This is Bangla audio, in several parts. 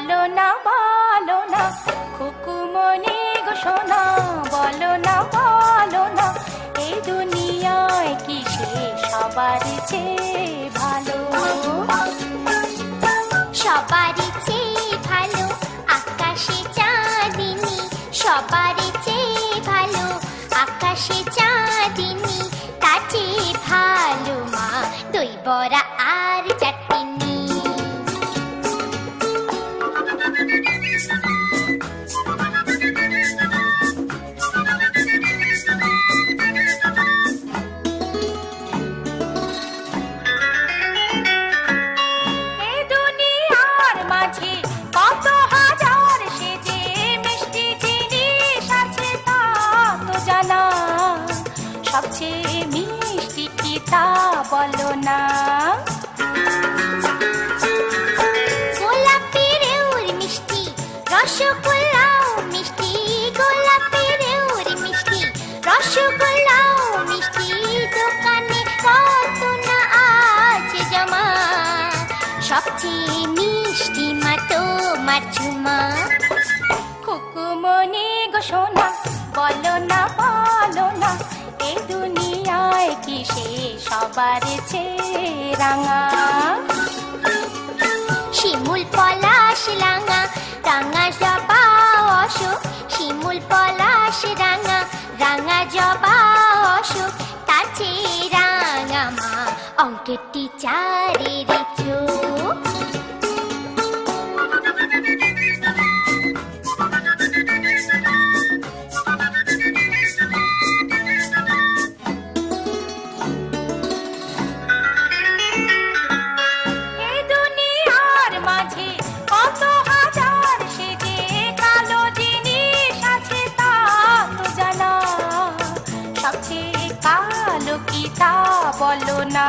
বলো না খুকুমনি গো সোনা, বলো না এই দুনিয়ায় কি সে সবার চেয়ে ভালো? সবার চেয়ে ভালো আকাশে চাঁদিনী, সবার চেয়ে ভালো আকাশে চাঁদিনী, তার চেয়ে ভালো মা দই বড়া আর চাটনি। সবচেয়ে মিষ্টি কি তা বলো না? গোলাপের মিষ্টি রসগোল্লাও মিষ্টি, গোলাপের মিষ্টি রসগোল্লাও মিষ্টি, দোকানে কত না আছে জমা, সবচেয়ে মিষ্টি মা তোমার ঝুমা। খুকুমনি গো সোনা, বলো না এই দুনিয়ায় কি সে সবার চেয়ে রাঙা? শিমুল পলাশ রাঙা, রাঙা জবা অশোক, শিমুল পলাশ রাঙা, রাঙা জবা অশোক, তার চেয়ে রাঙা মা অঙ্কের টিচারের চোখ। কালো কি তা বলো না?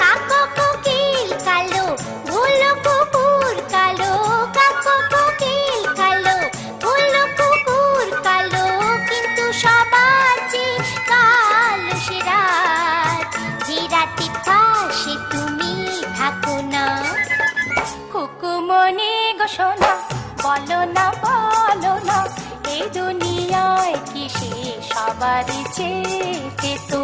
কাকো কোকিল কালো, ভুলো কুকুর কালো, কাকো কোকিল কালো, ভুলো কুকুর কালো, কিন্তু সবার চেয়ে কালো সে রাত, যে রাতে পাশে তুমি থাকো না। খুকুমনি গো সোনা, বলো না এই দুনিয়ায় কি সে সবার চেয়ে তো?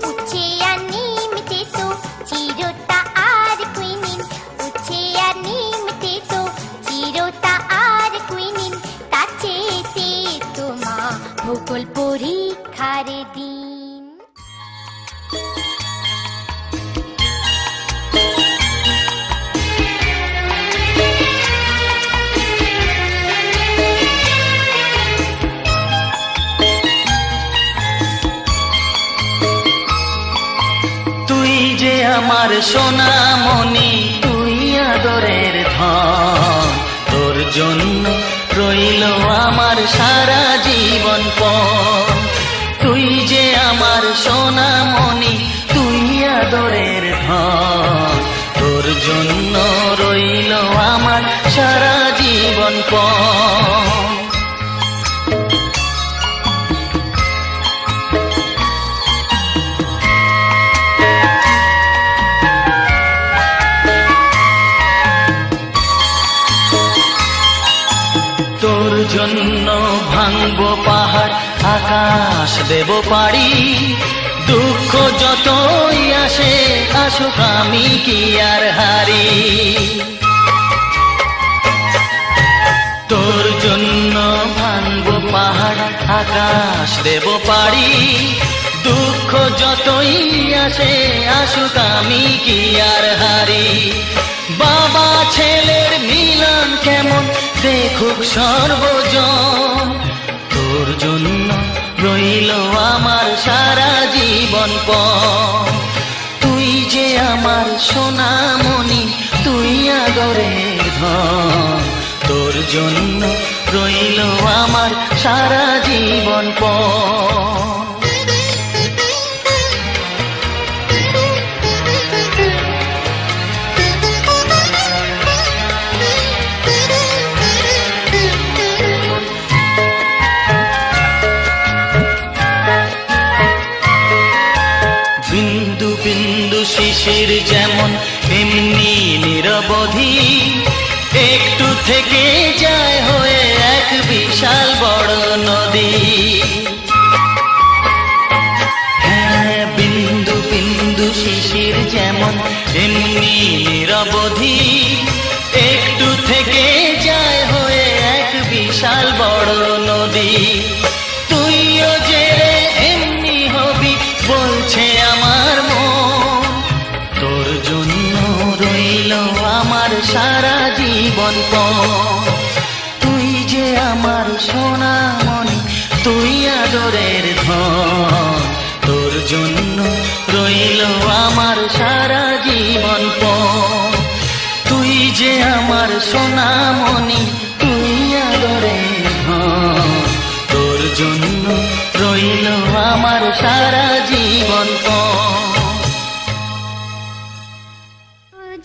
উচ্ছে আর নিম তেতো, চিরতা আর কুইনিন, উচ্ছে আর নিম তেতো, চিরতা আর কুইনিন, তার চেয়ে তেতো মা ভূগোল পরীক্ষার দিন। আমার সোনামণি তুই আদরের ধন, তোর জন্য রইল আমার সারা জীবন পণ। তুই যে আমার সোনামণি তুই আদরের ধন, তোর জন্য রইল আমার সারা জীবন পণ। তোর জন্য ভাঙবো পাহাড়, আকাশ দেব পাড়ি, দুঃখ যতই আসে আসুক আমি কি আর হারি। তোর জন্য ভাঙবো পাহাড়, আকাশ দেব পাড়ি, দুঃখ যতই আসে আসুক আমি কি আর হারি। বাবা ছেলের মিলন কেমন দেখুক সর্বজন, তোর জন্য রইল আমার সারা জীবন পণ। তুই যে আমার সোনামণি তুই আদরের ধন, তোর জন্য রইল আমার সারা জীবন পণ। শিশির এমনি নিরবধি একটু থেকে যায় হয়ে এক বিশাল বড় নদী। হ্যাঁ, বিন্দু বিন্দু শিশির যেমন এমনি নিরবধি একটু থেকে যায় হয়ে এক বিশাল বড় নদী। তুইও যে রে এমনি হবি বলছে আমার মন, তোর জন্য রইল আমার সারা জীবন পণ। তুই যে আমার সোনামণি, তুই আদরের ধন, তোর জন্য রইল আমার সারা জীবন পণ। তুই যে আমার সোনামণি, তুই আদরের ধন, তোর জন্য রইল আমার সারা জীবন পণ।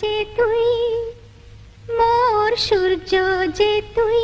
যে তুই মোর সূর্য, যে তুই